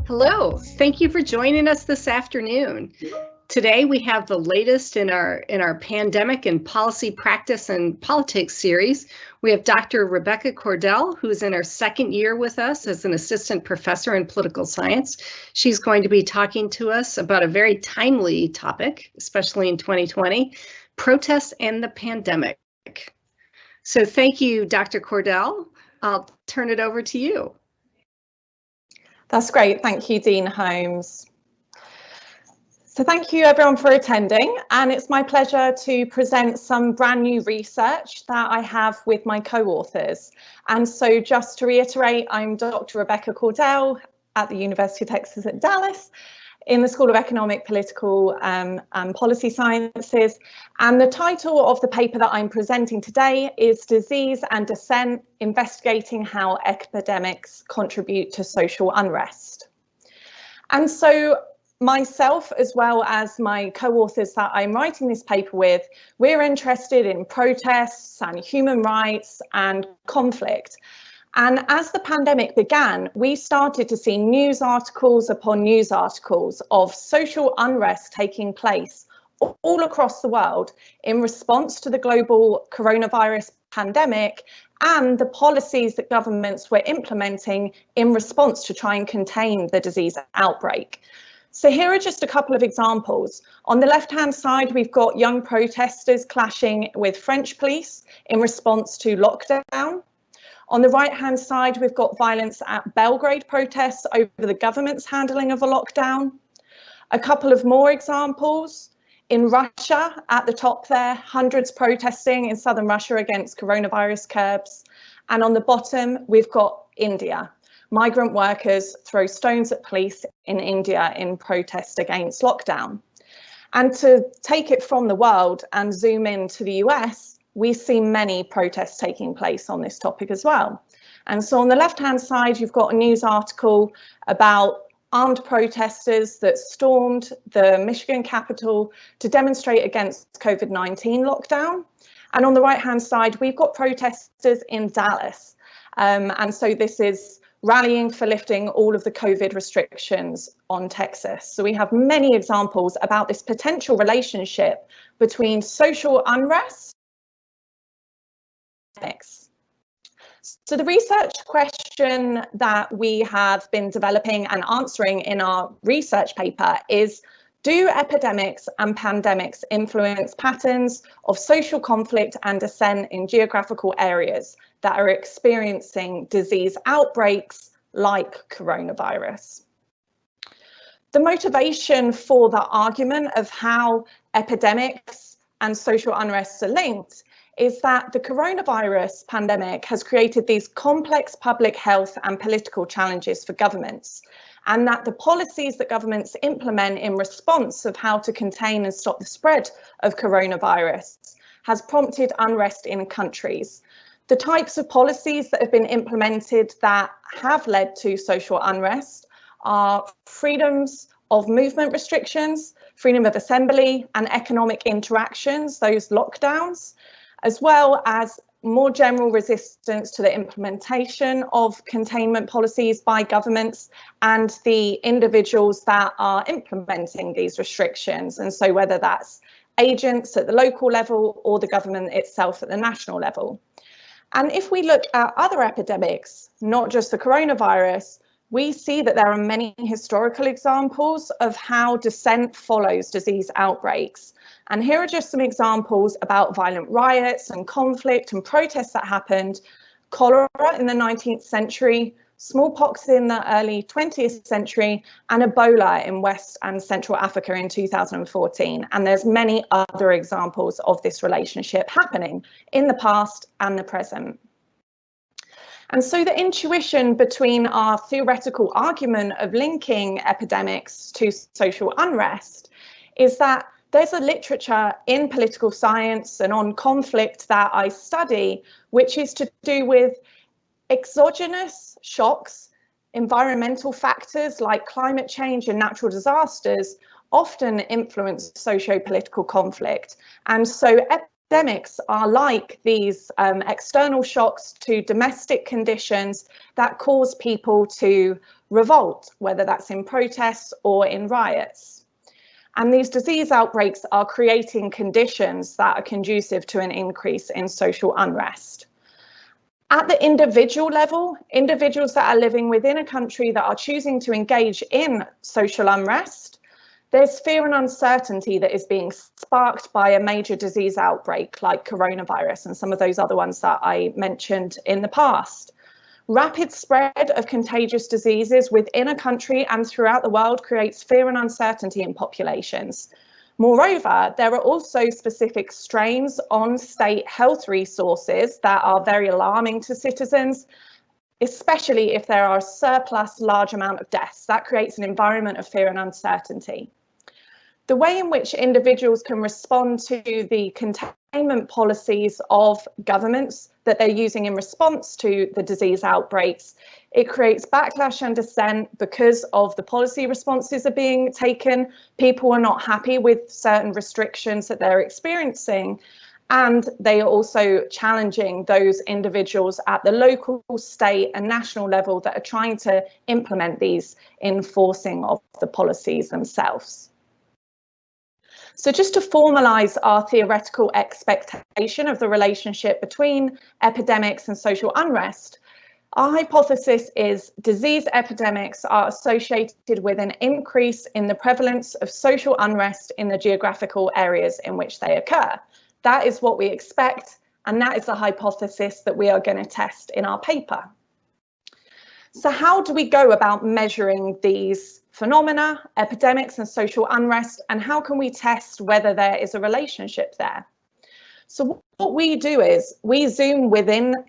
Hello, thank you for joining us this afternoon. Today we have the latest in our pandemic and policy practice and politics series. We have Dr. Rebecca Cordell, who's in her second year with us as an assistant professor in political science. She's going to be talking to us about a very timely topic, especially in 2020, protests and the pandemic. So thank you, Dr. Cordell. I'll turn it over to you. That's great. Thank you, Dean Holmes. So thank you everyone for attending, and it's my pleasure to present some brand new research that I have with my co-authors. And so just to reiterate, I'm Dr. Rebecca Cordell at the University of Texas at Dallas in the School of Economic, Political and Policy Sciences. And the title of the paper that I'm presenting today is Disease and Dissent, Investigating How Epidemics Contribute to Social Unrest. And so myself, as well as my co-authors that I'm writing this paper with, we're interested in protests and human rights and conflict. And as the pandemic began, we started to see news articles upon news articles of social unrest taking place all across the world in response to the global coronavirus pandemic and the policies that governments were implementing in response to try and contain the disease outbreak. So here are just a couple of examples. On the left-hand side, we've got young protesters clashing with French police in response to lockdown. On the right-hand side, we've got violence at Belgrade protests over the government's handling of a lockdown. A couple of more examples. In Russia, at the top there, hundreds protesting in southern Russia against coronavirus curbs. And on the bottom, we've got India. Migrant workers throw stones at police in India in protest against lockdown. And to take it from the world and zoom in to the US, we see many protests taking place on this topic as well. And so on the left-hand side, you've got a news article about armed protesters that stormed the Michigan Capitol to demonstrate against COVID-19 lockdown. And on the right-hand side, we've got protesters in Dallas. And so this is rallying for lifting all of the COVID restrictions on Texas. So we have many examples about this potential relationship between social unrest. So the research question that we have been developing and answering in our research paper is, do epidemics and pandemics influence patterns of social conflict and dissent in geographical areas that are experiencing disease outbreaks like coronavirus? The motivation for the argument of how epidemics and social unrest are linked is that the coronavirus pandemic has created these complex public health and political challenges for governments, and that the policies that governments implement in response of how to contain and stop the spread of coronavirus has prompted unrest in countries. The types of policies that have been implemented that have led to social unrest are freedoms of movement restrictions, freedom of assembly and economic interactions, those lockdowns, as well as more general resistance to the implementation of containment policies by governments and the individuals that are implementing these restrictions. And so whether that's agents at the local level or the government itself at the national level. And if we look at other epidemics, not just the coronavirus, we see that there are many historical examples of how dissent follows disease outbreaks. And here are just some examples about violent riots and conflict and protests that happened. Cholera in the 19th century, smallpox in the early 20th century, and Ebola in West and Central Africa in 2014. And there's many other examples of this relationship happening in the past and the present. And so the intuition between our theoretical argument of linking epidemics to social unrest is that there's a literature in political science and on conflict that I study, which is to do with exogenous shocks, environmental factors like climate change and natural disasters often influence socio-political conflict. And so epidemics are like these external shocks to domestic conditions that cause people to revolt, whether that's in protests or in riots. And these disease outbreaks are creating conditions that are conducive to an increase in social unrest. At the individual level, individuals that are living within a country that are choosing to engage in social unrest, there's fear and uncertainty that is being sparked by a major disease outbreak like coronavirus and some of those other ones that I mentioned in the past. Rapid spread of contagious diseases within a country and throughout the world creates fear and uncertainty in populations. Moreover, there are also specific strains on state health resources that are very alarming to citizens, especially if there are a surplus large amount of deaths. That creates an environment of fear and uncertainty. The way in which individuals can respond to the containment policies of governments that they're using in response to the disease outbreaks, it creates backlash and dissent because of the policy responses are being taken. People are not happy with certain restrictions that they're experiencing, and they are also challenging those individuals at the local, state and national level that are trying to implement these enforcing of the policies themselves. So just to formalise our theoretical expectation of the relationship between epidemics and social unrest, our hypothesis is disease epidemics are associated with an increase in the prevalence of social unrest in the geographical areas in which they occur. That is what we expect, and that is the hypothesis that we are going to test in our paper. So how do we go about measuring these phenomena, epidemics and social unrest, and how can we test whether there is a relationship there? So what we do is we zoom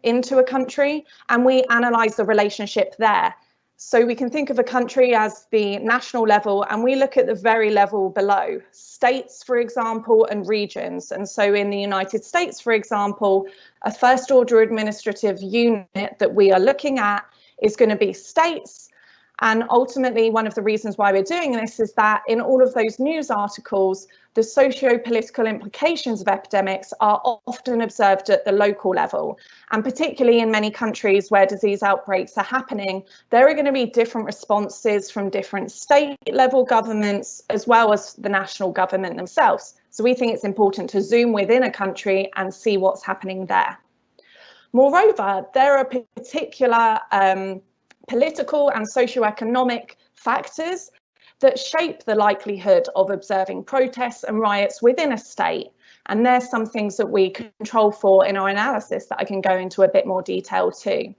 into a country and we analyse the relationship there. So we can think of a country as the national level, and we look at the very level below, states, for example, and regions. And so in the United States, for example, a first order administrative unit that we are looking at is going to be states. And ultimately, one of the reasons why we're doing this is that in all of those news articles, the socio-political implications of epidemics are often observed at the local level. And particularly in many countries where disease outbreaks are happening, there are going to be different responses from different state level governments as well as the national government themselves. So we think it's important to zoom within a country and see what's happening there. Moreover, there are particular political and socioeconomic factors that shape the likelihood of observing protests and riots within a state. And there's some things that we control for in our analysis that I can go into a bit more detail too.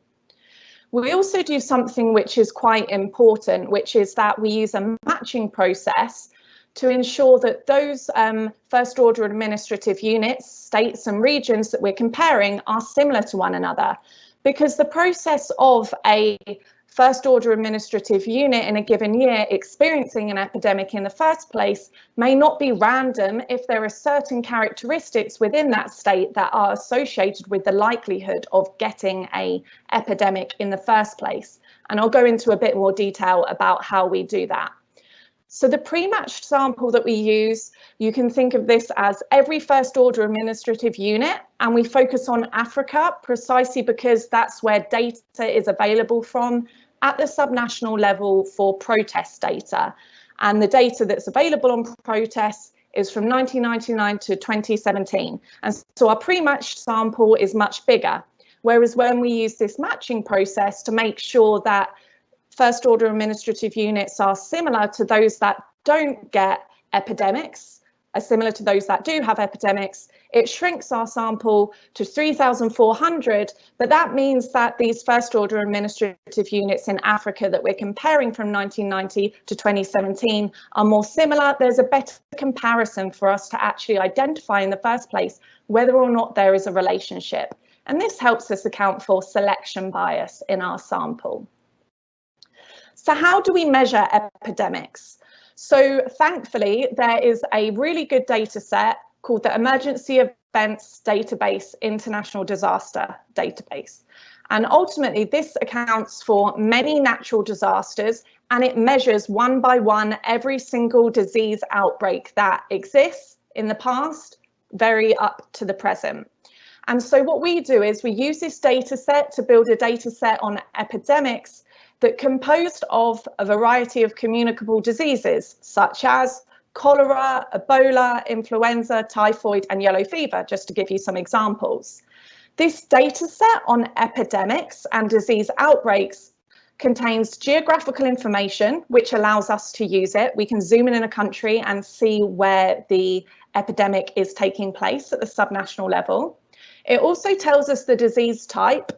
We also do something which is quite important, which is that we use a matching process to ensure that those first order administrative units, states and regions that we're comparing are similar to one another. Because the process of a first order administrative unit in a given year experiencing an epidemic in the first place may not be random if there are certain characteristics within that state that are associated with the likelihood of getting an epidemic in the first place. And I'll go into a bit more detail about how we do that. So the pre-matched sample that we use, you can think of this as every first order administrative unit, and we focus on Africa precisely because that's where data is available from at the subnational level for protest data. And the data that's available on protests is from 1999 to 2017. And so our pre-matched sample is much bigger. Whereas when we use this matching process to make sure that first order administrative units are similar to those that don't get epidemics, are similar to those that do have epidemics, it shrinks our sample to 3,400, but that means that these first order administrative units in Africa that we're comparing from 1990 to 2017 are more similar. There's a better comparison for us to actually identify in the first place whether or not there is a relationship. And this helps us account for selection bias in our sample. So how do we measure epidemics? So thankfully, there is a really good data set called the Emergency Events Database International Disaster Database. And ultimately, this accounts for many natural disasters, and it measures one by one every single disease outbreak that exists in the past, very up to the present. And so what we do is we use this data set to build a data set on epidemics that composed of a variety of communicable diseases such as cholera, Ebola, influenza, typhoid, and yellow fever, just to give you some examples. This data set on epidemics and disease outbreaks contains geographical information, which allows us to use it. We can zoom in a country and see where the epidemic is taking place at the subnational level. It also tells us the disease type,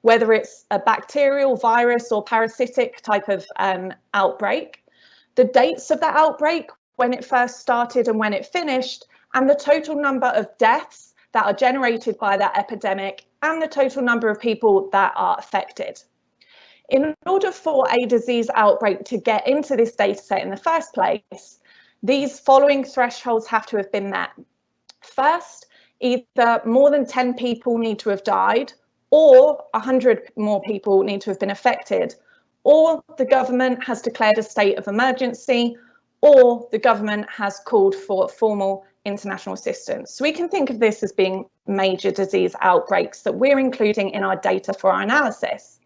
whether it's a bacterial, virus, or parasitic type of outbreak, the dates of that outbreak, when it first started and when it finished, and the total number of deaths that are generated by that epidemic, and the total number of people that are affected. In order for a disease outbreak to get into this data set in the first place, these following thresholds have to have been met. First, either more than 10 people need to have died, or 100 more people need to have been affected, or the government has declared a state of emergency, or the government has called for formal international assistance. So we can think of this as being major disease outbreaks that we're including in our data for our analysis.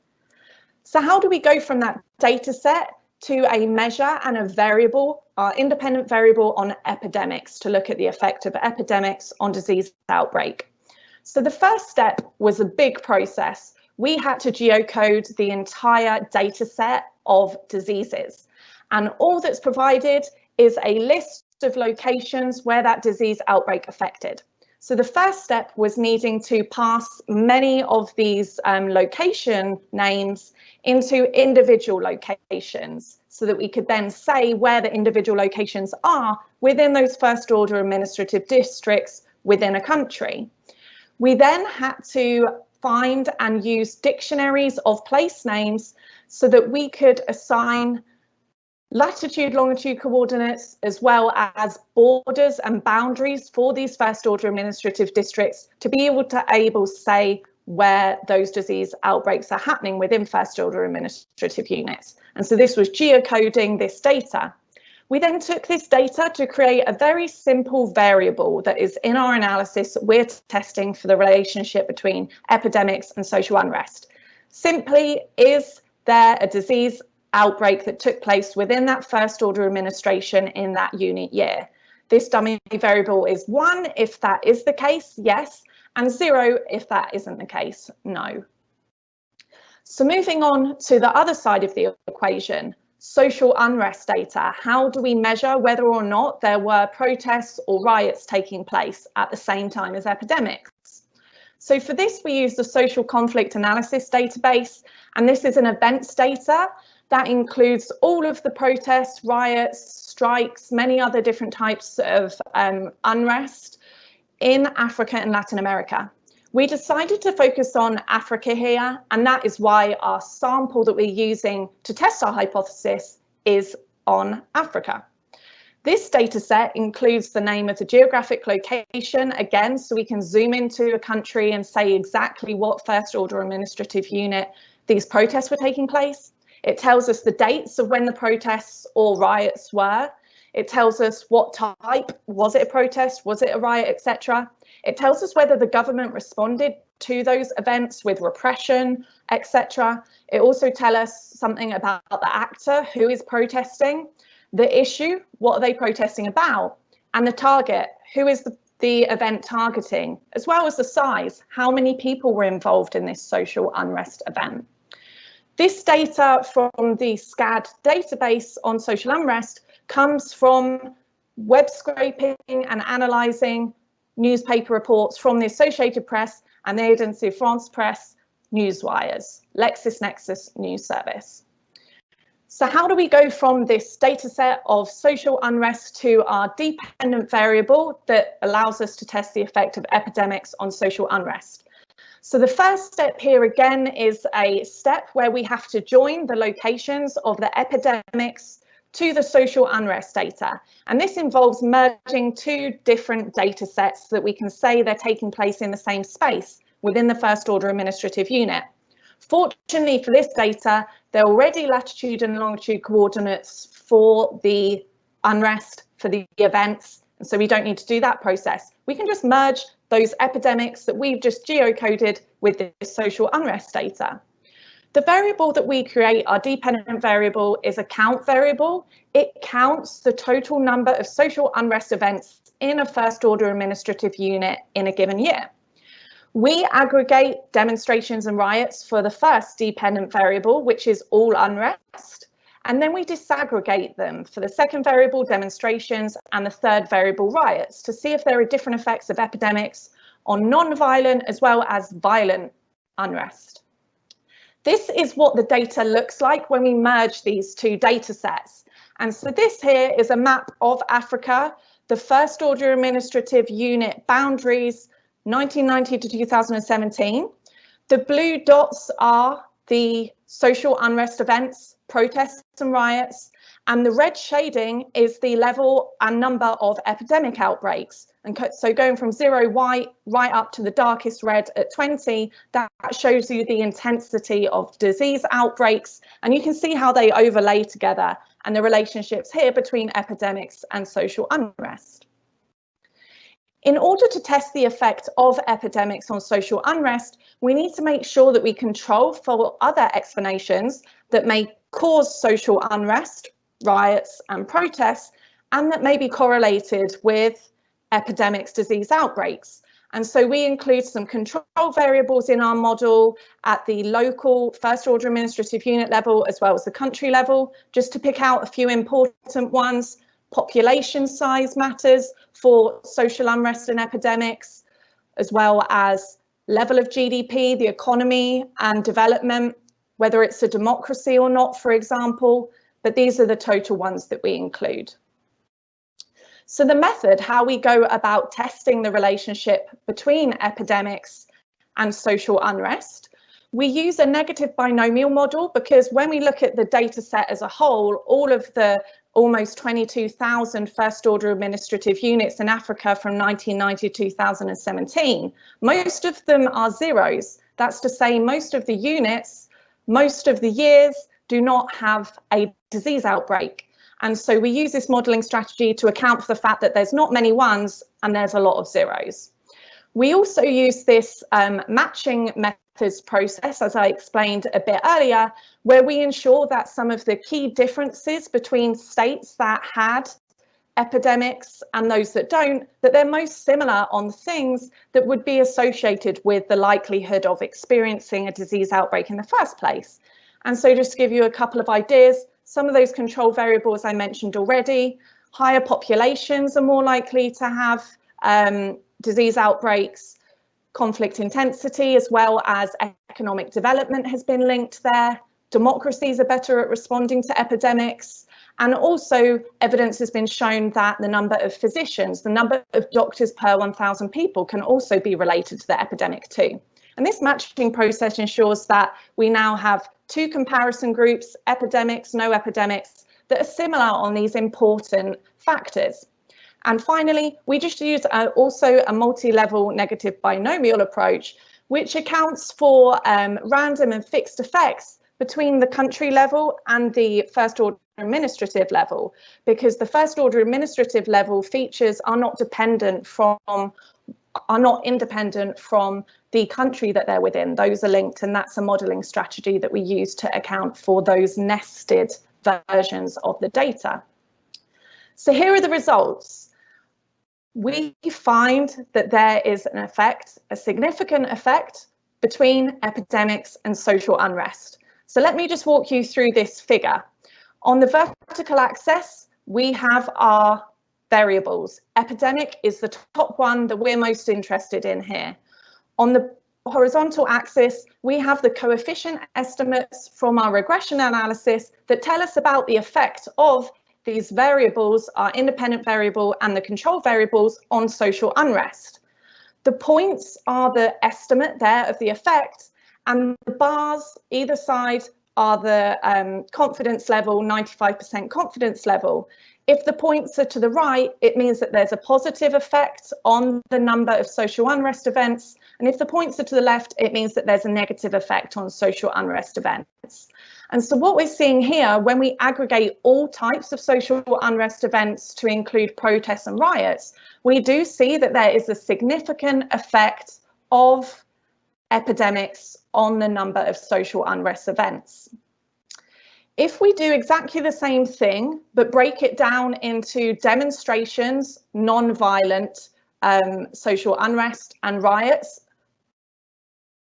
So how do we go from that data set to a measure and a variable, our independent variable on epidemics, to look at the effect of epidemics on disease outbreak? So the first step was a big process. We had to geocode the entire data set of diseases, and all that's provided is a list of locations where that disease outbreak affected. So the first step was needing to pass many of these location names into individual locations so that we could then say where the individual locations are within those first order administrative districts within a country. We then had to find and use dictionaries of place names so that we could assign latitude, longitude coordinates, as well as borders and boundaries for these first order administrative districts to be able to say where those disease outbreaks are happening within first order administrative units. And so this was geocoding this data. We then took this data to create a very simple variable that is in our analysis we're testing for the relationship between epidemics and social unrest. Simply, is there a disease outbreak that took place within that first order administration in that unit year? This dummy variable is 1 if that is the case, yes, and 0 if that isn't the case, no. So moving on to the other side of the equation, social unrest data. How do we measure whether or not there were protests or riots taking place at the same time as epidemics? So for this, we use the social conflict analysis database, and this is an events data that includes all of the protests, riots, strikes, many other different types of unrest in Africa and Latin America. We decided to focus on Africa here, and that is why our sample that we're using to test our hypothesis is on Africa. This data set includes the name of the geographic location, again, so we can zoom into a country and say exactly what first order administrative unit these protests were taking place. It tells us the dates of when the protests or riots were. It tells us what type, was it a protest, was it a riot, etc. It tells us whether the government responded to those events with repression, etc. It also tells us something about the actor who is protesting, the issue, what are they protesting about, and the target, who is the event targeting, as well as the size, how many people were involved in this social unrest event. This data from the SCAD database on social unrest comes from web scraping and analysing newspaper reports from the Associated Press and the Agence de France Presse newswires, LexisNexis news service. So how do we go from this data set of social unrest to our dependent variable that allows us to test the effect of epidemics on social unrest? So the first step here again is a step where we have to join the locations of the epidemics to the social unrest data. And this involves merging two different data sets so that we can say they're taking place in the same space within the first order administrative unit. Fortunately for this data, there are already latitude and longitude coordinates for the unrest, for the events, and so we don't need to do that process. We can just merge those epidemics that we've just geocoded with the social unrest data. The variable that we create, our dependent variable, is a count variable. It counts the total number of social unrest events in a first order administrative unit in a given year. We aggregate demonstrations and riots for the first dependent variable, which is all unrest, and then we disaggregate them for the second variable, demonstrations, and the third variable, riots, to see if there are different effects of epidemics on non-violent as well as violent unrest. This is what the data looks like when we merge these two data sets. And so this here is a map of Africa, the first order administrative unit boundaries, 1990 to 2017. The blue dots are the social unrest events, protests and riots, and the red shading is the level and number of epidemic outbreaks. And so going from 0 white right up to the darkest red at 20, that shows you the intensity of disease outbreaks, and you can see how they overlay together and the relationships here between epidemics and social unrest. In order to test the effect of epidemics on social unrest, we need to make sure that we control for other explanations that may cause social unrest, riots and protests, and that may be correlated with epidemics, disease outbreaks. And so we include some control variables in our model at the local first order administrative unit level as well as the country level, just to pick out a few important ones. Population size matters for social unrest and epidemics, as well as level of GDP, the economy and development, whether it's a democracy or not, for example, but these are the total ones that we include. So the method, how we go about testing the relationship between epidemics and social unrest, we use a negative binomial model because when we look at the data set as a whole, all of the almost 22,000 first order administrative units in Africa from 1990 to 2017, most of them are zeros. That's to say most of the units, most of the years do not have a disease outbreak. And so we use this modelling strategy to account for the fact that there's not many ones and there's a lot of zeros. We also use this matching methods process, as I explained a bit earlier, where we ensure that some of the key differences between states that had epidemics and those that don't, that they're most similar on things that would be associated with the likelihood of experiencing a disease outbreak in the first place. And so just to give you a couple of ideas, some of those control variables I mentioned already, higher populations are more likely to have disease outbreaks, conflict intensity as well as economic development has been linked there. Democracies are better at responding to epidemics. And also evidence has been shown that the number of physicians, the number of doctors per 1,000 people can also be related to the epidemic too. And this matching process ensures that we now have two comparison groups, epidemics, no epidemics, that are similar on these important factors. And finally, we just use also a multi-level negative binomial approach, which accounts for random and fixed effects between the country level and the first order administrative level, because the first order administrative level features are not independent from the country that they're within. Those are linked, and that's a modelling strategy that we use to account for those nested versions of the data. So here are the results. We find that there is an effect, a significant effect between epidemics and social unrest. So let me just walk you through this figure. On the vertical axis, we have our variables. Epidemic is the top one that we're most interested in here. On the horizontal axis, we have the coefficient estimates from our regression analysis that tell us about the effect of these variables, our independent variable and the control variables, on social unrest. The points are the estimate there of the effect, and the bars either side are the confidence level, 95% confidence level. If the points are to the right, it means that there's a positive effect on the number of social unrest events. And if the points are to the left, it means that there's a negative effect on social unrest events. And so what we're seeing here, when we aggregate all types of social unrest events to include protests and riots, we do see that there is a significant effect of epidemics on the number of social unrest events. If we do exactly the same thing, but break it down into demonstrations, non-violent social unrest, and riots,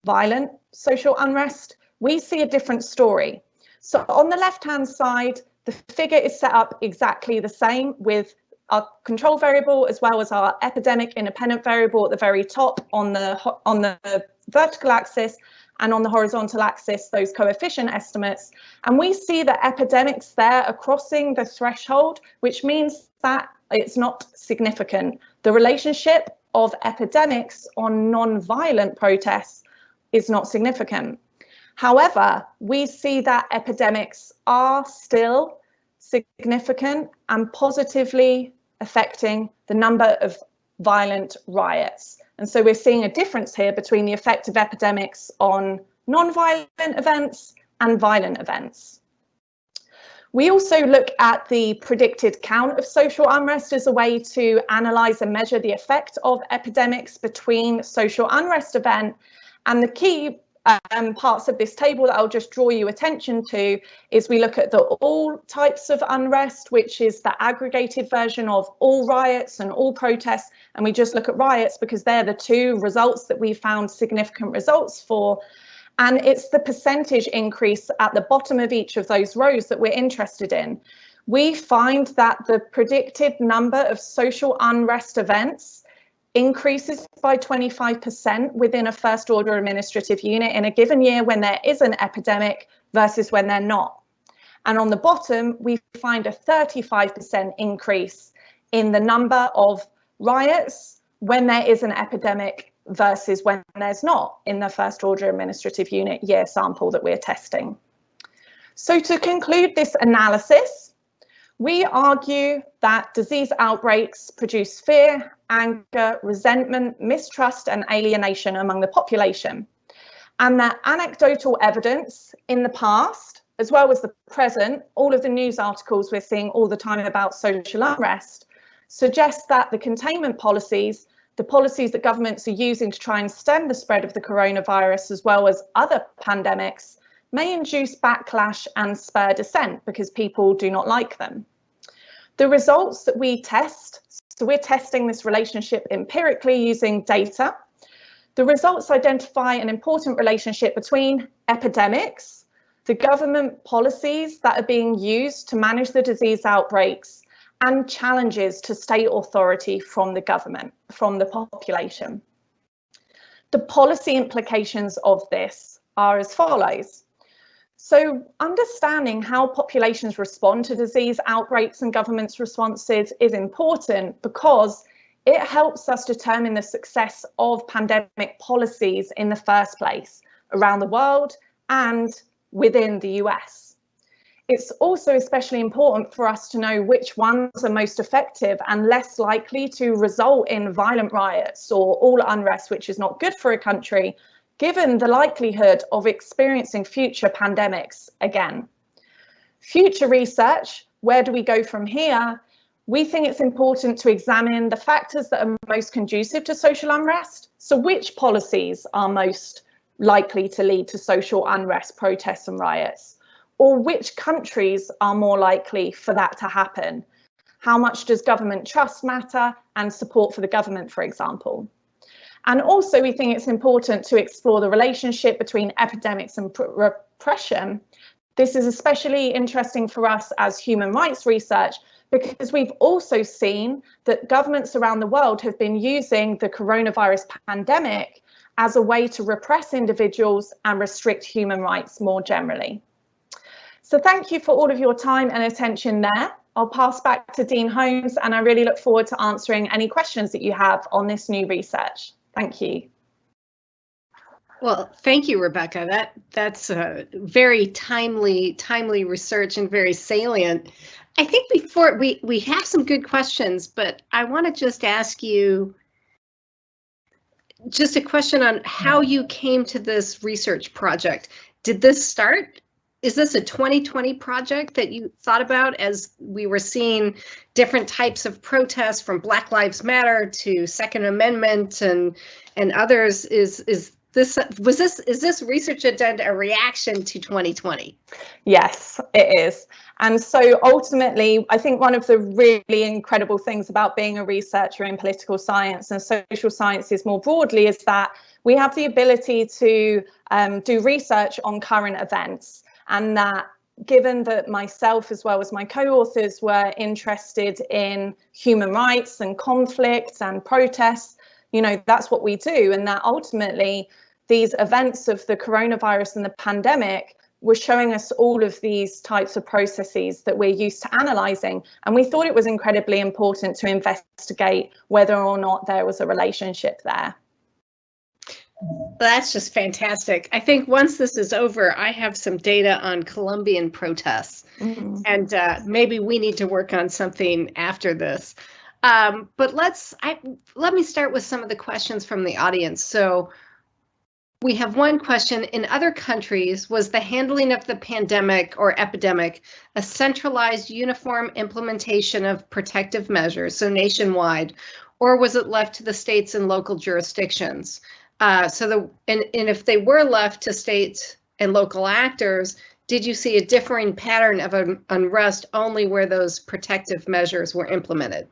violent social unrest, we see a different story. So on the left-hand side, the figure is set up exactly the same with our control variable as well as our epidemic independent variable at the very top on the vertical axis, and on the horizontal axis, those coefficient estimates. And we see that epidemics there are crossing the threshold, which means that it's not significant. The relationship of epidemics on non-violent protests is not significant. However, we see that epidemics are still significant and positively affecting the number of violent riots. And so we're seeing a difference here between the effect of epidemics on non-violent events and violent events. We also look at the predicted count of social unrest as a way to analyse and measure the effect of epidemics between social unrest event. And the key parts of this table that I'll just draw you attention to is we look at the all types of unrest, which is the aggregated version of all riots and all protests, and we just look at riots because they're the two results that we found significant results for. And it's the percentage increase at the bottom of each of those rows that we're interested in. We find that the predicted number of social unrest events increases by 25% within a first order administrative unit in a given year when there is an epidemic versus when they're not. And on the bottom, we find a 35% increase in the number of riots when there is an epidemic versus when there's not in the first order administrative unit year sample that we're testing. So to conclude this analysis, we argue that disease outbreaks produce fear, anger, resentment, mistrust, and alienation among the population. And that anecdotal evidence in the past, as well as the present, all of the news articles we're seeing all the time about social unrest, suggest that the containment policies, the policies that governments are using to try and stem the spread of the coronavirus, as well as other pandemics, may induce backlash and spur dissent because people do not like them. The results that we test, so we're testing this relationship empirically using data. The results identify an important relationship between epidemics, the government policies that are being used to manage the disease outbreaks, and challenges to state authority from the government, from the population. The policy implications of this are as follows. So understanding how populations respond to disease outbreaks and governments' responses is important because it helps us determine the success of pandemic policies in the first place around the world and within the US. It's also especially important for us to know which ones are most effective and less likely to result in violent riots or all unrest, which is not good for a country, given the likelihood of experiencing future pandemics again. Future research, where do we go from here? We think it's important to examine the factors that are most conducive to social unrest. So which policies are most likely to lead to social unrest, protests and riots? Or which countries are more likely for that to happen? How much does government trust matter and support for the government, for example? And also we think it's important to explore the relationship between epidemics and repression. This is especially interesting for us as human rights research because we've also seen that governments around the world have been using the coronavirus pandemic as a way to repress individuals and restrict human rights more generally. So thank you for all of your time and attention there. I'll pass back to Dean Holmes and I really look forward to answering any questions that you have on this new research. Thank you. Well, thank you, Rebecca. That's a very timely research and very salient. I think before we have some good questions, but I want to just ask you just a question on how you came to this research project. Did this start? Is this a 2020 project that you thought about as we were seeing different types of protests from Black Lives Matter to Second Amendment and others? Is Is this research agenda a reaction to 2020? Yes, it is. And so ultimately, I think one of the really incredible things about being a researcher in political science and social sciences more broadly is that we have the ability to do research on current events, and that given that myself as well as my co-authors were interested in human rights and conflicts and protests, you know, that's what we do. And that ultimately these events of the coronavirus and the pandemic were showing us all of these types of processes that we're used to analysing. And we thought it was incredibly important to investigate whether or not there was a relationship there. That's just fantastic. I think once this is over, I have some data on Colombian protests, and maybe we need to work on something after this. But let me start with some of the questions from the audience. So we have one question. In other countries, was the handling of the pandemic or epidemic a centralized, uniform implementation of protective measures, so nationwide, or was it left to the states and local jurisdictions? And if they were left to states and local actors, did you see a differing pattern of unrest only where those protective measures were implemented?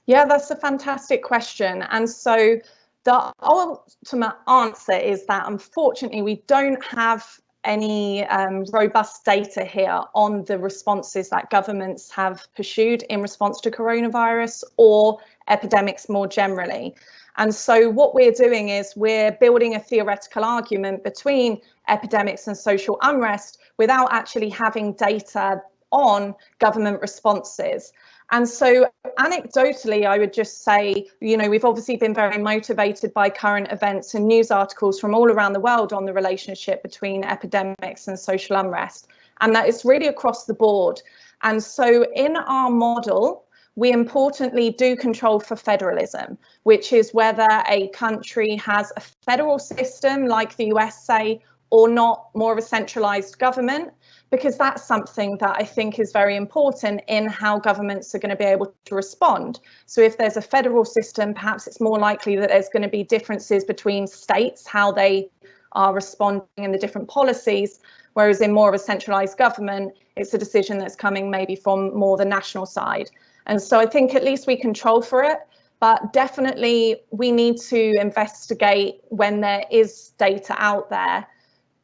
Yeah, that's a fantastic question. And so the ultimate answer is that unfortunately we don't have any robust data here on the responses that governments have pursued in response to coronavirus or epidemics more generally. And so what we're doing is we're building a theoretical argument between epidemics and social unrest without actually having data on government responses. And so anecdotally, I would just say, you know, we've obviously been very motivated by current events and news articles from all around the world on the relationship between epidemics and social unrest. And that is really across the board. And so in our model, we importantly do control for federalism, which is whether a country has a federal system like the USA or not, more of a centralized government, because that's something that I think is very important in how governments are going to be able to respond. So if there's a federal system, perhaps it's more likely that there's going to be differences between states, how they are responding in the different policies, whereas in more of a centralized government, it's a decision that's coming maybe from more the national side. And so I think at least we control for it, but definitely we need to investigate when there is data out there,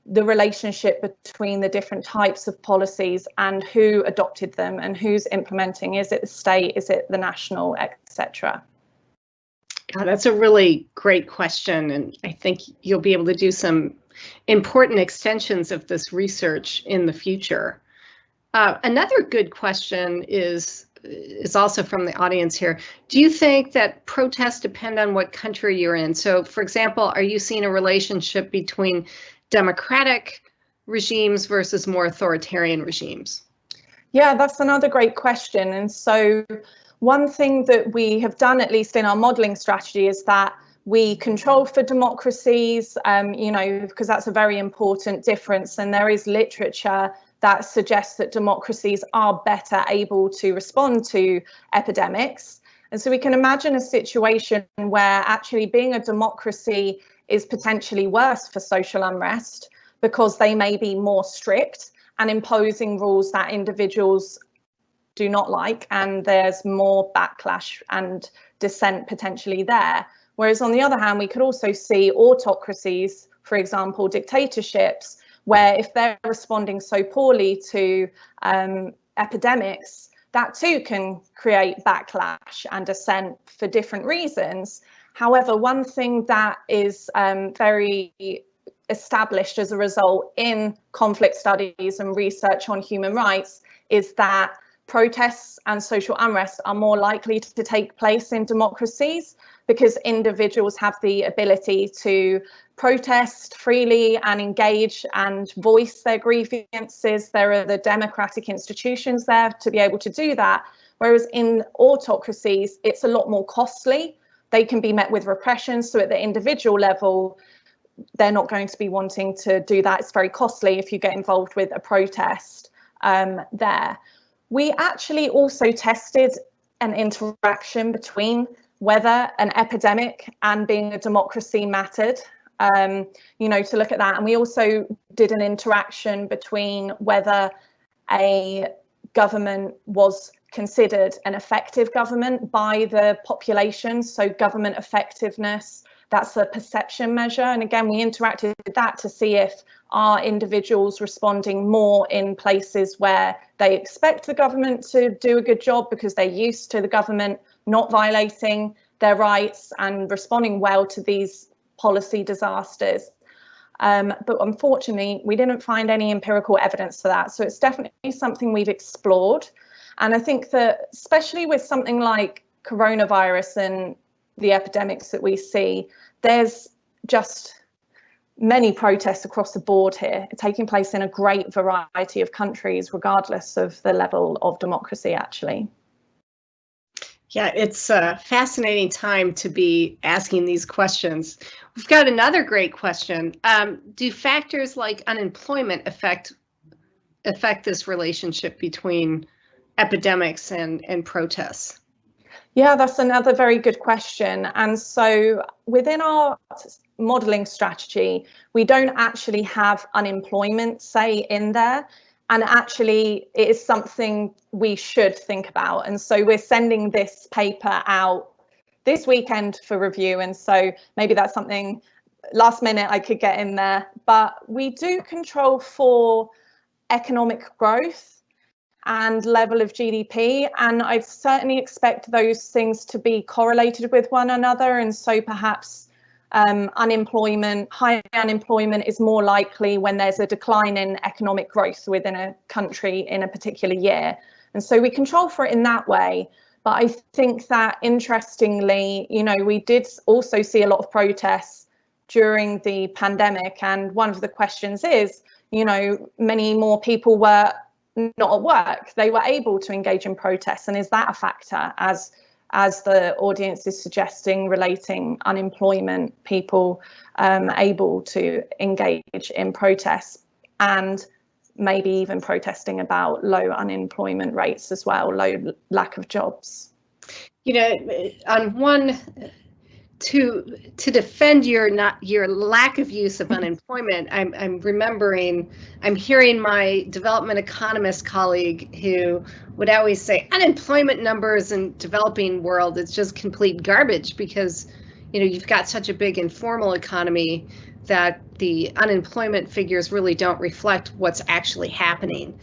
the relationship between the different types of policies and who adopted them and who's implementing. Is it the state? Is it the national, etc.? That's a really great question, and I think you'll be able to do some important extensions of this research in the future. Another good question is also from the audience here. Do you think that protests depend on what country you're in? So, for example, are you seeing a relationship between democratic regimes versus more authoritarian regimes? Yeah, that's another great question. And so one thing that we have done, at least in our modelling strategy, is that we control for democracies, you know, because that's a very important difference. And there is literature that suggests that democracies are better able to respond to epidemics. And so we can imagine a situation where actually being a democracy is potentially worse for social unrest because they may be more strict and imposing rules that individuals do not like, and there's more backlash and dissent potentially there. Whereas on the other hand, we could also see autocracies, for example, dictatorships, where if they're responding so poorly to epidemics, that too can create backlash and dissent for different reasons. However, one thing that is very established as a result in conflict studies and research on human rights is that protests and social unrest are more likely to take place in democracies because individuals have the ability to protest freely and engage and voice their grievances. There are the democratic institutions there to be able to do that. Whereas in autocracies, it's a lot more costly. They can be met with repression. So at the individual level, they're not going to be wanting to do that. It's very costly if you get involved with a protest there. We actually also tested an interaction between whether an epidemic and being a democracy mattered. to look at that. And we also did an interaction between whether a government was considered an effective government by the population. So government effectiveness, that's a perception measure. And again, we interacted with that to see if are individuals responding more in places where they expect the government to do a good job because they're used to the government not violating their rights and responding well to these policy disasters. But unfortunately, we didn't find any empirical evidence for that. So it's definitely something we've explored. And I think that especially with something like coronavirus and the epidemics that we see, there's just many protests across the board here, taking place in a great variety of countries, regardless of the level of democracy, actually. Yeah, it's a fascinating time to be asking these questions. We've got another great question. Do factors like unemployment affect this relationship between epidemics and protests? Yeah, that's another very good question. And so within our modelling strategy, we don't actually have unemployment, say, in there. And actually, it is something we should think about. And so we're sending this paper out this weekend for review. And so maybe that's something last minute I could get in there. But we do control for economic growth and level of GDP. And I certainly expect those things to be correlated with one another. And so perhaps high unemployment is more likely when there's a decline in economic growth within a country in a particular year. And so we control for it in that way. But I think that interestingly, we did also see a lot of protests during the pandemic. And one of the questions is, many more people were not at work. They were able to engage in protests. And is that a factor as the audience is suggesting, relating unemployment, people able to engage in protests and maybe even protesting about low unemployment rates as well, low lack of jobs? On one, to defend your lack of use of unemployment, I'm hearing my development economist colleague who would always say unemployment numbers in developing world, it's just complete garbage because you've got such a big informal economy that the unemployment figures really don't reflect what's actually happening.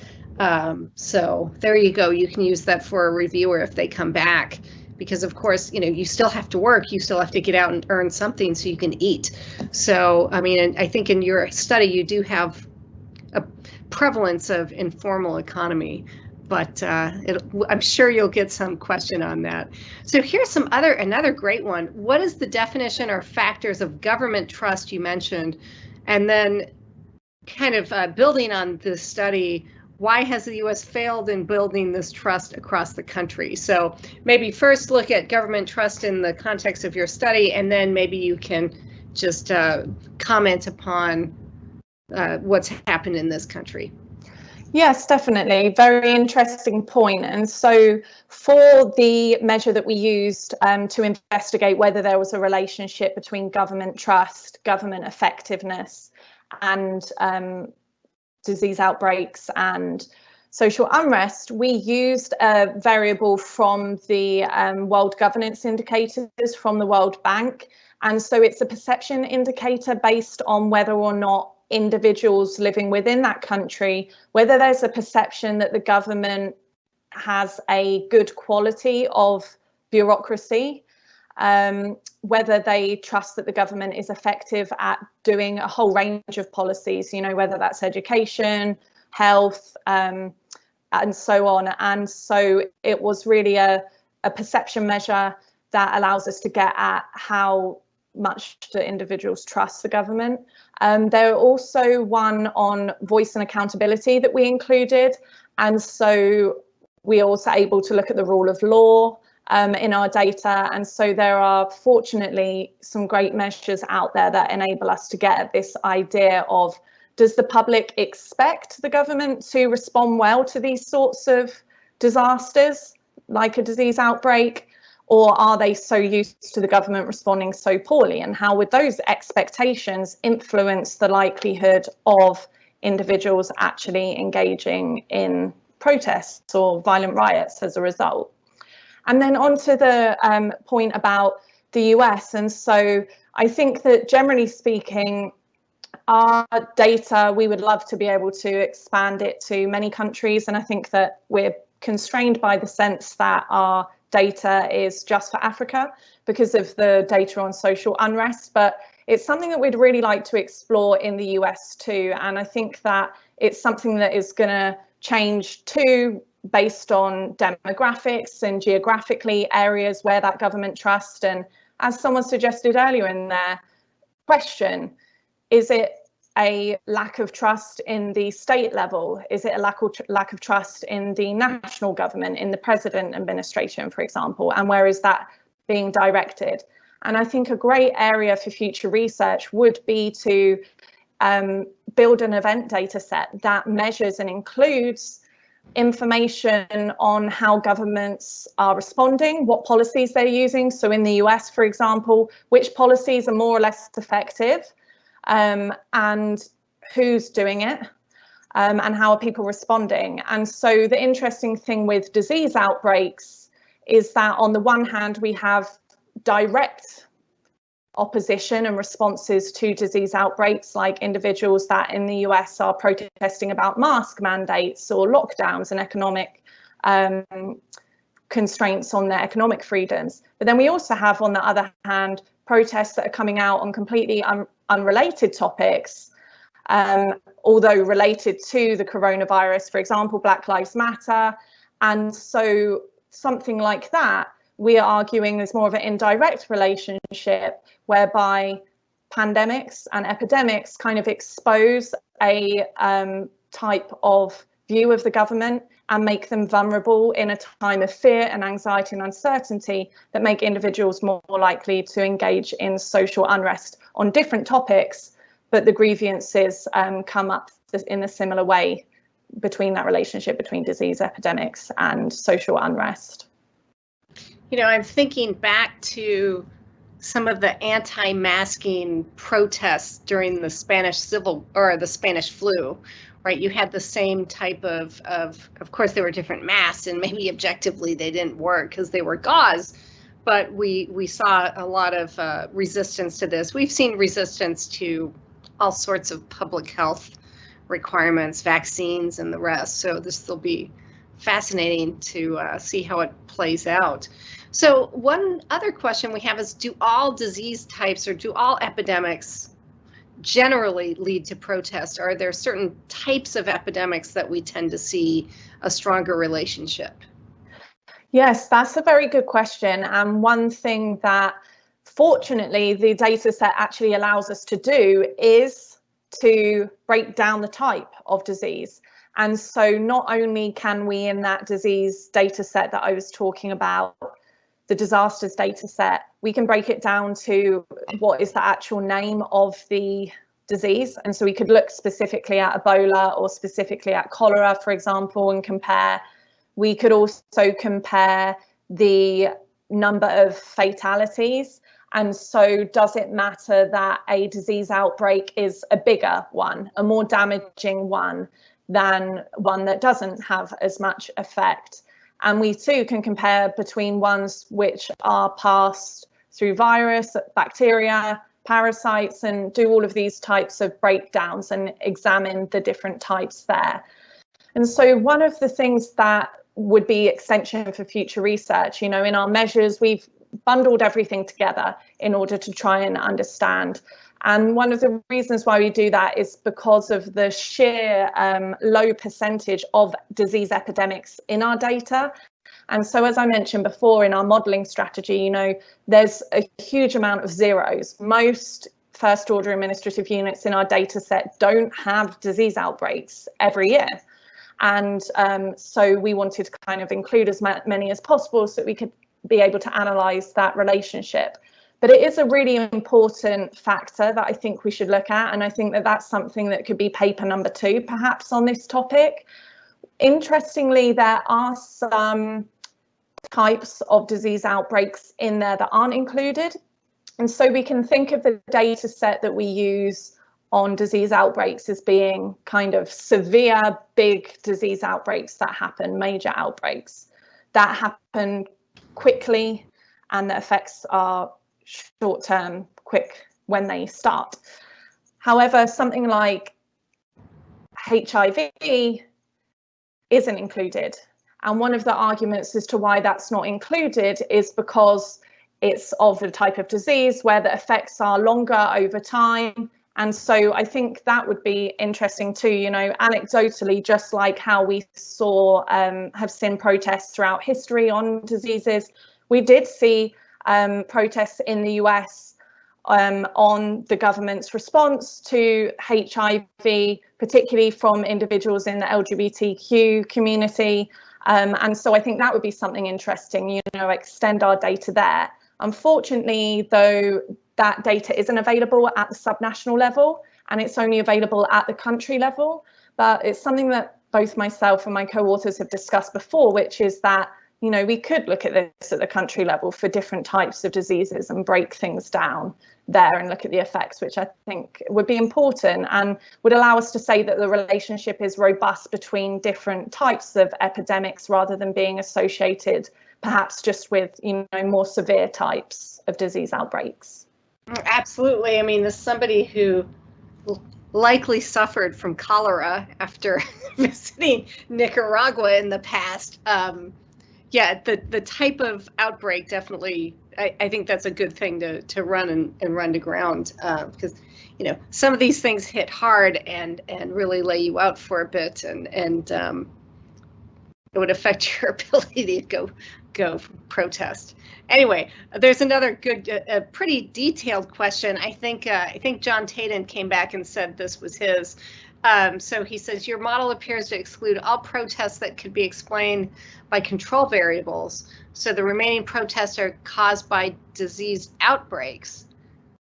So there you go. You can use that for a reviewer if they come back. Because of course, you still have to work, you still have to get out and earn something so you can eat. So, I think in your study, you do have a prevalence of informal economy, but I'm sure you'll get some question on that. So here's another great one. What is the definition or factors of government trust you mentioned? And then kind of building on this study, why has the U.S. failed in building this trust across the country? So maybe first look at government trust in the context of your study, and then maybe you can just comment upon what's happened in this country. Yes, definitely. Very interesting point. And so for the measure that we used to investigate whether there was a relationship between government trust, government effectiveness, and disease outbreaks and social unrest, we used a variable from the World Governance Indicators from the World Bank. And so it's a perception indicator based on whether or not individuals living within that country, whether there's a perception that the government has a good quality of bureaucracy, whether they trust that the government is effective at doing a whole range of policies, whether that's education, health, and so on. And so it was really a perception measure that allows us to get at how much do individuals trust the government. There are also one on voice and accountability that we included. And so we are also able to look at the rule of law in our data. And so there are fortunately some great measures out there that enable us to get at this idea of, does the public expect the government to respond well to these sorts of disasters, like a disease outbreak, Or are they so used to the government responding so poorly? And how would those expectations influence the likelihood of individuals actually engaging in protests or violent riots as a result? And then on to the point about the US. And so I think that generally speaking, our data, we would love to be able to expand it to many countries. And I think that we're constrained by the sense that our data is just for Africa because of the data on social unrest, but it's something that we'd really like to explore in the US too. And I think that it's something that is going to change too, based on demographics and geographically areas where that government trust. And as someone suggested earlier in their question, is it a lack of trust in the state level? Is it a lack of trust in the national government, in the president administration, for example? And where is that being directed? And I think a great area for future research would be to build an event data set that measures and includes information on how governments are responding, what policies they're using. So in the US, for example, which policies are more or less effective, and who's doing it, and how are people responding. And so the interesting thing with disease outbreaks is that on the one hand, we have direct opposition and responses to disease outbreaks, like individuals that in the US are protesting about mask mandates or lockdowns and economic constraints on their economic freedoms. But then we also have, on the other hand, protests that are coming out on completely unrelated topics, although related to the coronavirus, for example, Black Lives Matter. And so something like that, we are arguing there's more of an indirect relationship whereby pandemics and epidemics kind of expose a type of view of the government and make them vulnerable in a time of fear and anxiety and uncertainty that make individuals more likely to engage in social unrest on different topics, but the grievances come up in a similar way between that relationship between disease epidemics and social unrest. You know, I'm thinking back to some of the anti-masking protests during the Spanish flu, right? You had the same type of course, there were different masks, and maybe objectively they didn't work because they were gauze, but we saw a lot of resistance to this. We've seen resistance to all sorts of public health requirements, vaccines, and the rest. So this will be fascinating to see how it plays out. So one other question we have is, do all disease types or do all epidemics generally lead to protest? Or are there certain types of epidemics that we tend to see a stronger relationship? Yes, that's a very good question. And one thing that fortunately the data set actually allows us to do is to break down the type of disease. And so not only can we, in that disease data set that I was talking about, the disasters data set, we can break it down to what is the actual name of the disease. And so we could look specifically at Ebola or specifically at cholera, for example, and compare. We could also compare the number of fatalities. And so does it matter that a disease outbreak is a bigger one, a more damaging one than one that doesn't have as much effect? And we too can compare between ones which are passed through virus, bacteria, parasites, and do all of these types of breakdowns and examine the different types there. And so one of the things that would be extension for future research, you know, in our measures, we've bundled everything together in order to try and understand. And one of the reasons why we do that is because of the sheer low percentage of disease epidemics in our data. And so, as I mentioned before, in our modelling strategy, you know, there's a huge amount of zeros. Most first order administrative units in our data set don't have disease outbreaks every year. And so we wanted to kind of include as many as possible so that we could be able to analyse that relationship. But it is a really important factor that I think we should look at. And I think that that's something that could be paper number 2, perhaps, on this topic. Interestingly, there are some types of disease outbreaks in there that aren't included. And so we can think of the data set that we use on disease outbreaks as being kind of severe, big disease outbreaks that happen, major outbreaks that happen quickly, and the effects are short-term, quick when they start. However, something like HIV isn't included. And one of the arguments as to why that's not included is because it's of the type of disease where the effects are longer over time. And so I think that would be interesting too, you know, anecdotally, just like how we saw, have seen protests throughout history on diseases, we did see protests in the US on the government's response to HIV, particularly from individuals in the LGBTQ community. And so I think that would be something interesting, you know, extend our data there. Unfortunately, though, that data isn't available at the subnational level, and it's only available at the country level. But it's something that both myself and my co-authors have discussed before, which is that, you know, we could look at this at the country level for different types of diseases and break things down there and look at the effects, which I think would be important and would allow us to say that the relationship is robust between different types of epidemics rather than being associated perhaps just with, you know, more severe types of disease outbreaks. Absolutely. I mean, as somebody who likely suffered from cholera after visiting Nicaragua in the past, yeah, the type of outbreak definitely, I think that's a good thing to run and run to ground, because, you know, some of these things hit hard and really lay you out for a bit, and it would affect your ability to go protest. Anyway, there's another good, pretty detailed question. I think John Taden came back and said this was his. So he says, your model appears to exclude all protests that could be explained by control variables. So the remaining protests are caused by disease outbreaks,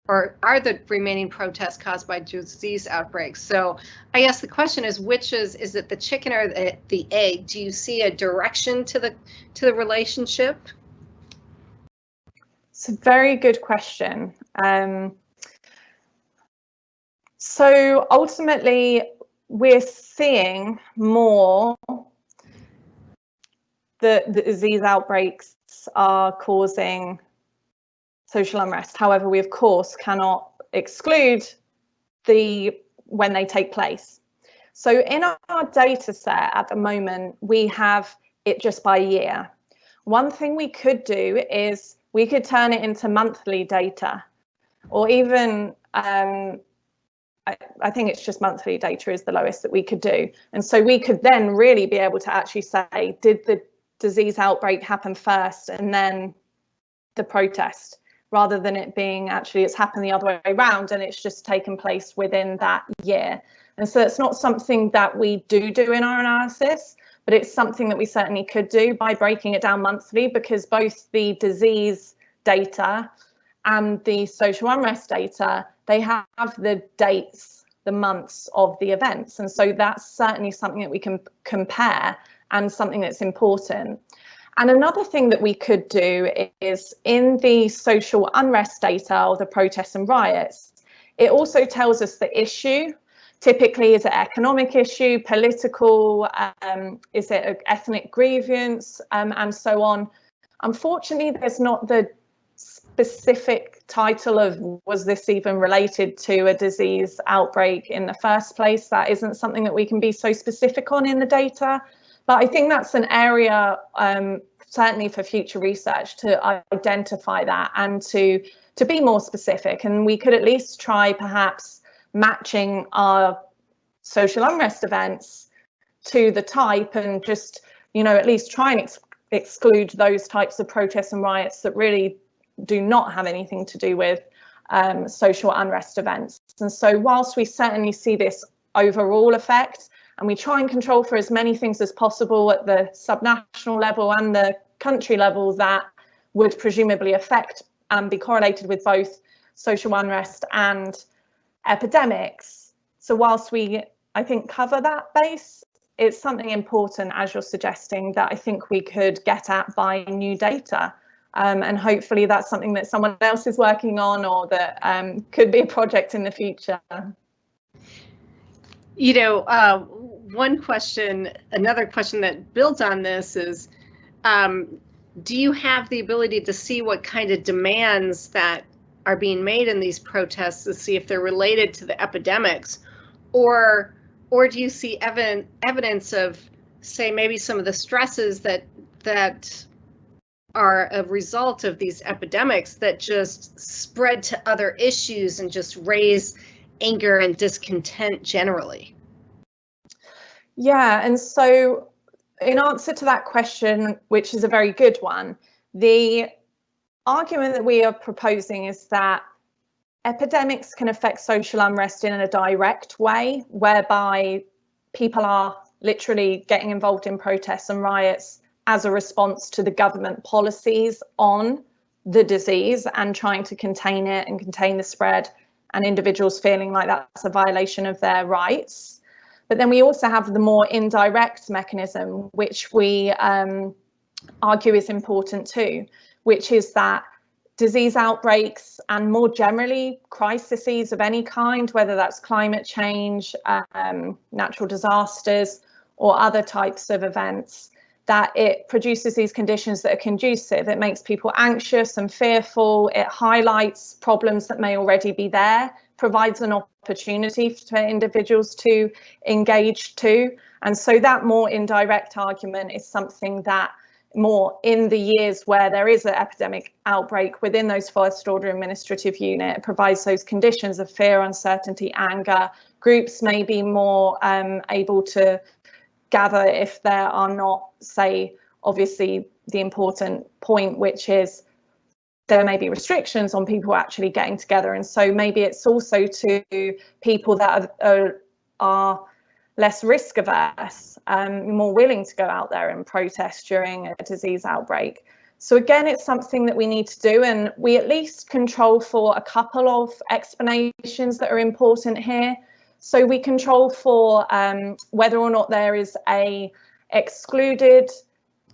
or are the remaining protests caused by disease outbreaks? So I guess the question is, which is it the chicken or the egg? Do you see a direction to the relationship? It's a very good question. So ultimately, we're seeing more the disease outbreaks are causing social unrest. However, we of course cannot exclude when they take place. So in our data set at the moment, we have it just by year. One thing we could do is we could turn it into monthly data, or even I think it's just monthly data is the lowest that we could do. And so we could then really be able to actually say, did the disease outbreak happen first and then the protest, rather than it being actually it's happened the other way around and it's just taken place within that year. And so it's not something that we do in our analysis, but it's something that we certainly could do by breaking it down monthly, because both the disease data and the social unrest data, they have the dates, the months of the events. And so that's certainly something that we can compare and something that's important. And another thing that we could do is in the social unrest data, or the protests and riots, it also tells us the issue. Typically, is it an economic issue, political, is it an ethnic grievance, and so on. Unfortunately, there's not the specific title of, was this even related to a disease outbreak in the first place? That isn't something that we can be so specific on in the data. But I think that's an area, certainly for future research, to identify that and to be more specific. And we could at least try perhaps matching our social unrest events to the type, and just, you know, at least try and exclude those types of protests and riots that really do not have anything to do with social unrest events. And so whilst we certainly see this overall effect, and we try and control for as many things as possible at the subnational level and the country level that would presumably affect and be correlated with both social unrest and epidemics. So whilst we, I think, cover that base, it's something important, as you're suggesting, that I think we could get at by new data. And hopefully that's something that someone else is working on, or that could be a project in the future. You know, another question that builds on this is, do you have the ability to see what kind of demands that are being made in these protests to see if they're related to the epidemics, or do you see evidence of, say, maybe some of the stresses that are a result of these epidemics that just spread to other issues and just raise anger and discontent generally? Yeah, and so in answer to that question, which is a very good one, the argument that we are proposing is that epidemics can affect social unrest in a direct way, whereby people are literally getting involved in protests and riots as a response to the government policies on the disease and trying to contain it and contain the spread, and individuals feeling like that's a violation of their rights. But then we also have the more indirect mechanism, which we argue is important too, which is that disease outbreaks and more generally crises of any kind, whether that's climate change, natural disasters, or other types of events, that it produces these conditions that are conducive. It makes people anxious and fearful. It highlights problems that may already be there, provides an opportunity for individuals to engage too. And so that more indirect argument is something that more in the years where there is an epidemic outbreak within those first order administrative unit, provides those conditions of fear, uncertainty, anger. Groups may be more able to gather if there are not, say, obviously the important point, which is there may be restrictions on people actually getting together. And so maybe it's also to people that are less risk averse, more willing to go out there and protest during a disease outbreak. So again, it's something that we need to do, and we at least control for a couple of explanations that are important here. So we control for whether or not there is a excluded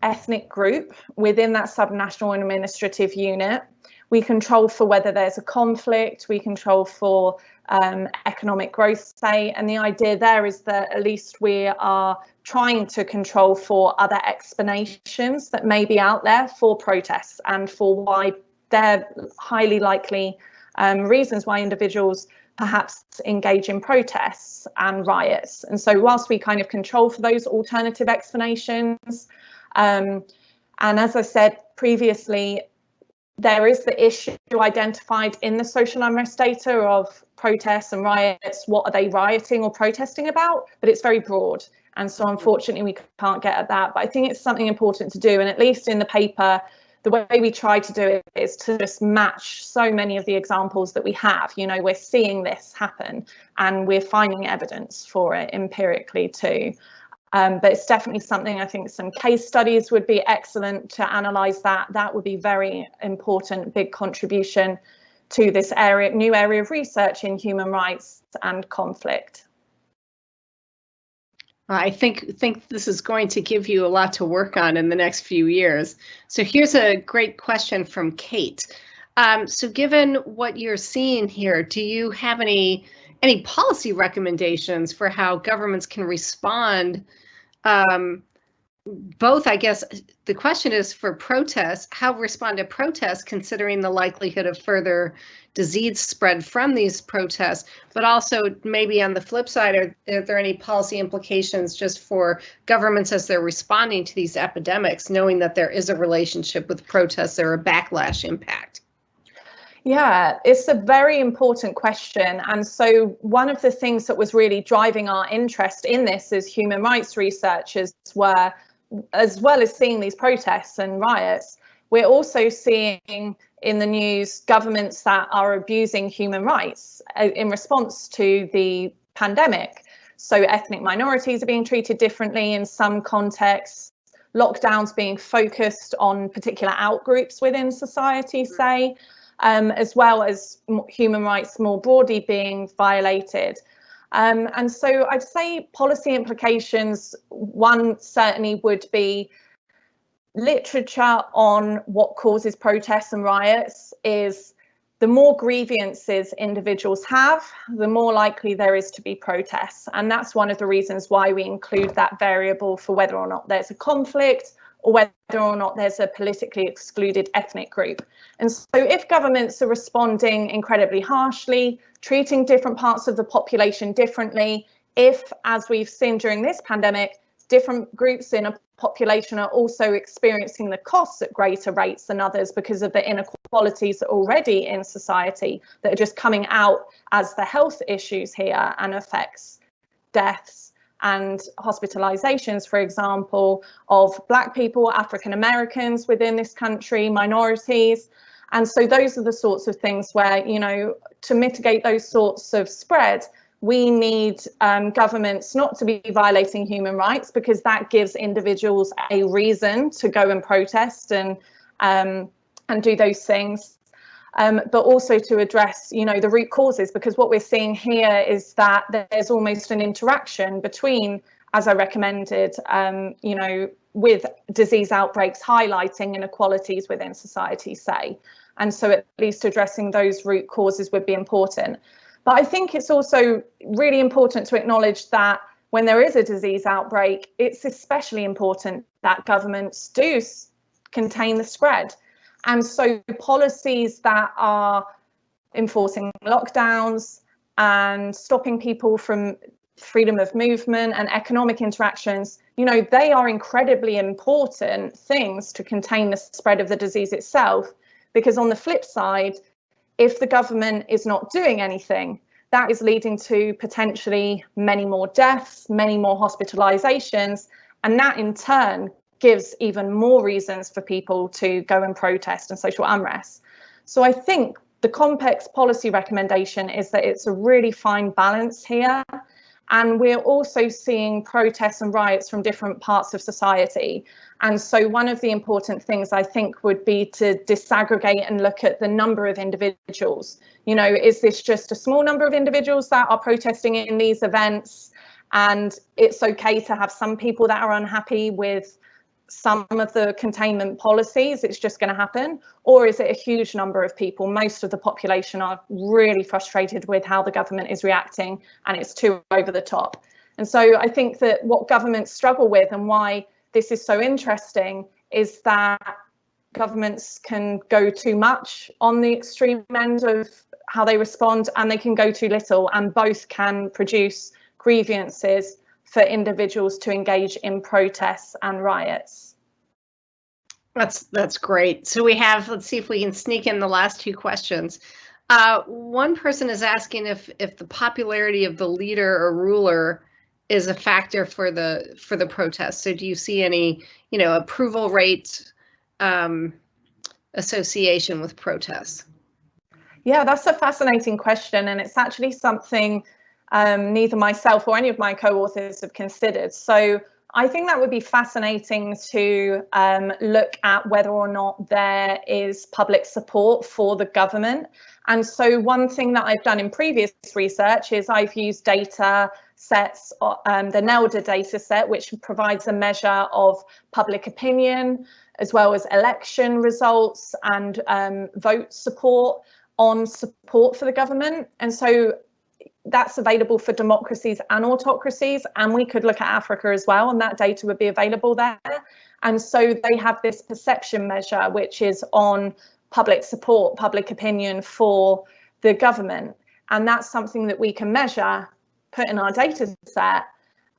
ethnic group within that subnational and administrative unit. We control for whether there's a conflict. We control for economic growth, say, and the idea there is that at least we are trying to control for other explanations that may be out there for protests and for why they're highly likely reasons why individuals perhaps engage in protests and riots. And so whilst we kind of control for those alternative explanations, and as I said previously, there is the issue identified in the social unrest data of protests and riots. What are they rioting or protesting about? But it's very broad. And so unfortunately, we can't get at that. But I think it's something important to do. And at least in the paper, the way we try to do it is to just match so many of the examples that we have. You know, we're seeing this happen and we're finding evidence for it empirically too. But it's definitely something I think some case studies would be excellent to analyse that. That would be very important, big contribution to this area, new area of research in human rights and conflict. I think this is going to give you a lot to work on in the next few years. So here's a great question from Kate. So given what you're seeing here, do you have any policy recommendations for how governments can respond? Both, I guess, the question is for protests, how respond to protests considering the likelihood of further disease spread from these protests, but also maybe on the flip side, are there any policy implications just for governments as they're responding to these epidemics, knowing that there is a relationship with protests or a backlash impact? Yeah, it's a very important question. And so one of the things that was really driving our interest in this as human rights researchers were, as well as seeing these protests and riots, we're also seeing in the news governments that are abusing human rights in response to the pandemic. So ethnic minorities are being treated differently in some contexts, lockdowns being focused on particular outgroups within society, say, as well as human rights more broadly being violated. And so I'd say policy implications, one certainly would be literature on what causes protests and riots is the more grievances individuals have, the more likely there is to be protests. And that's one of the reasons why we include that variable for whether or not there's a conflict or whether or not there's a politically excluded ethnic group. And so if governments are responding incredibly harshly, treating different parts of the population differently, if, as we've seen during this pandemic, different groups in a population are also experiencing the costs at greater rates than others because of the inequalities that are already in society that are just coming out as the health issues here and affects deaths and hospitalizations, for example, of Black people, African Americans within this country, minorities. And so those are the sorts of things where, you know, to mitigate those sorts of spread, we need governments not to be violating human rights, because that gives individuals a reason to go and protest and do those things, but also to address, you know, the root causes, because what we're seeing here is that there's almost an interaction between, as I recommended, you know, with disease outbreaks highlighting inequalities within society, say, and so at least addressing those root causes would be important. But I think it's also really important to acknowledge that when there is a disease outbreak, it's especially important that governments do contain the spread. And so policies that are enforcing lockdowns and stopping people from freedom of movement and economic interactions, you know, they are incredibly important things to contain the spread of the disease itself. Because on the flip side, if the government is not doing anything, that is leading to potentially many more deaths, many more hospitalizations, and that in turn gives even more reasons for people to go and protest and social unrest. So I think the complex policy recommendation is that it's a really fine balance here. And we're also seeing protests and riots from different parts of society. And so one of the important things I think would be to disaggregate and look at the number of individuals. You know, is this just a small number of individuals that are protesting in these events? And it's okay to have some people that are unhappy with some of the containment policies, it's just going to happen? Or is it a huge number of people? Most of the population are really frustrated with how the government is reacting, and it's too over the top. And so I think that what governments struggle with, and why this is so interesting, is that governments can go too much on the extreme end of how they respond, and they can go too little, and both can produce grievances for individuals to engage in protests and riots. That's great. So we have, let's see if we can sneak in the last two questions. One person is asking if the popularity of the leader or ruler is a factor for the protest. So do you see any, you know, approval rate association with protests? Yeah, that's a fascinating question, and it's actually something neither myself or any of my co-authors have considered. So I think that would be fascinating to look at whether or not there is public support for the government. And so one thing that I've done in previous research is I've used data sets, the NELDA data set, which provides a measure of public opinion, as well as election results and vote support on support for the government. And so that's available for democracies and autocracies, and we could look at Africa as well, and that data would be available there. And so they have this perception measure, which is on public support, public opinion for the government. And that's something that we can measure, put in our data set,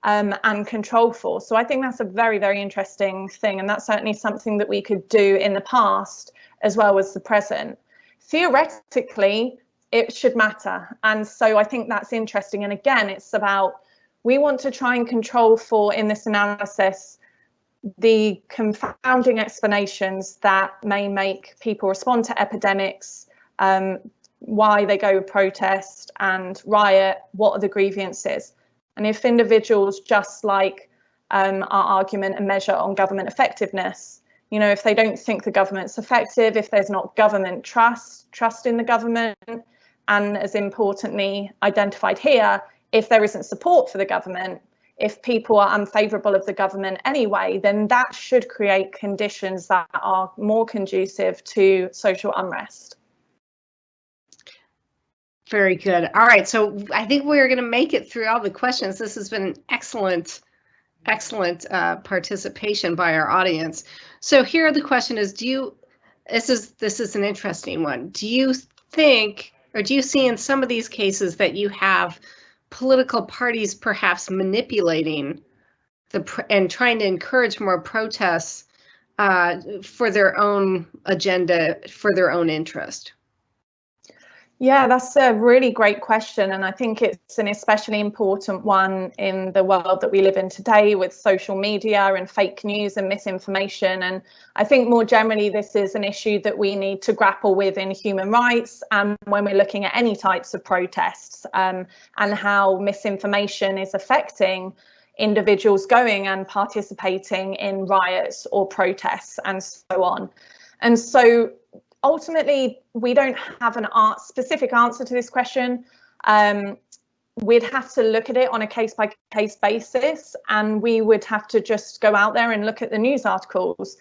and control for. So I think that's a very, very interesting thing. And that's certainly something that we could do in the past as well as the present. Theoretically, it should matter. And so I think that's interesting. And again, it's about, we want to try and control for, in this analysis, the confounding explanations that may make people respond to epidemics, why they go protest and riot, what are the grievances. And if individuals just like our argument and measure on government effectiveness, you know, if they don't think the government's effective, if there's not government trust in the government, and as importantly identified here, if there isn't support for the government, if people are unfavourable of the government anyway, then that should create conditions that are more conducive to social unrest. Very good. All right, so I think we're going to make it through all the questions. This has been an excellent participation by our audience. So here the question is, this is an interesting one. Do you think, or do you see in some of these cases that you have political parties perhaps manipulating and trying to encourage more protests for their own agenda, for their own interest? Yeah, that's a really great question. And I think it's an especially important one in the world that we live in today with social media and fake news and misinformation. And I think more generally, this is an issue that we need to grapple with in human rights and when we're looking at any types of protests, and how misinformation is affecting individuals going and participating in riots or protests and so on. And so ultimately, we don't have an specific answer to this question. We'd have to look at it on a case-by-case basis, and we would have to just go out there and look at the news articles.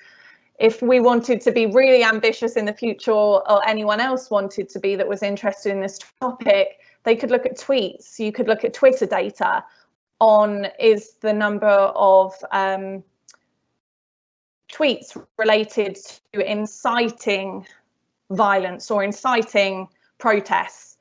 If we wanted to be really ambitious in the future, or anyone else wanted to be that was interested in this topic, they could look at tweets. You could look at Twitter data on is the number of tweets related to inciting violence or inciting protests.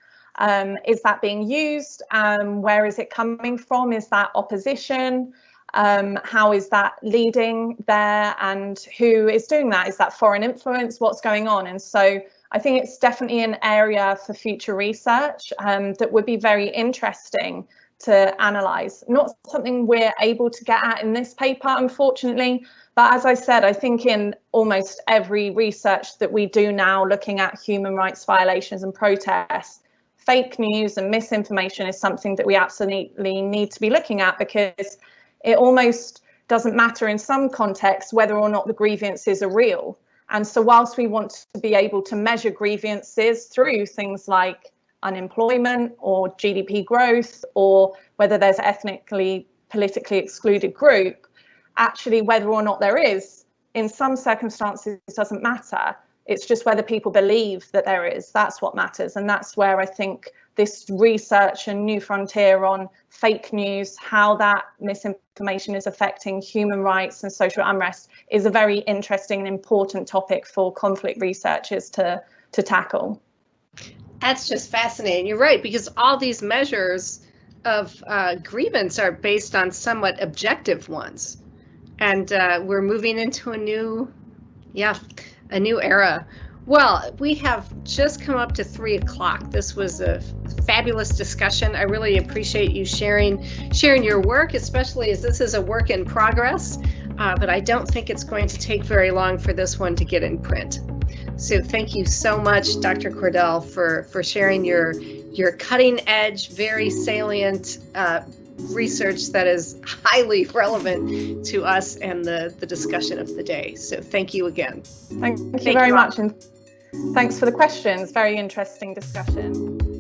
Is that being used? Where is it coming from? Is that opposition? How is that leading there? And who is doing that? Is that foreign influence? What's going on? And so I think it's definitely an area for future research that would be very interesting to analyse. Not something we're able to get at in this paper, unfortunately. But as I said, I think in almost every research that we do now looking at human rights violations and protests, fake news and misinformation is something that we absolutely need to be looking at, because it almost doesn't matter in some contexts whether or not the grievances are real. And so whilst we want to be able to measure grievances through things like unemployment or GDP growth, or whether there's ethnically, politically excluded group, actually whether or not there is, in some circumstances, doesn't matter. It's just whether people believe that there is. That's what matters. And that's where I think this research and new frontier on fake news, how that misinformation is affecting human rights and social unrest, is a very interesting and important topic for conflict researchers to tackle. That's just fascinating. You're right, because all these measures of grievance are based on somewhat objective ones. And we're moving into a new era. Well, we have just come up to 3 o'clock. This was a fabulous discussion. I really appreciate you sharing your work, especially as this is a work in progress. But I don't think it's going to take very long for this one to get in print. So thank you so much, Dr. Cordell, for sharing your cutting edge, very salient research that is highly relevant to us and the discussion of the day. So thank you again. Thank you very much, and thanks for the questions. Very interesting discussion.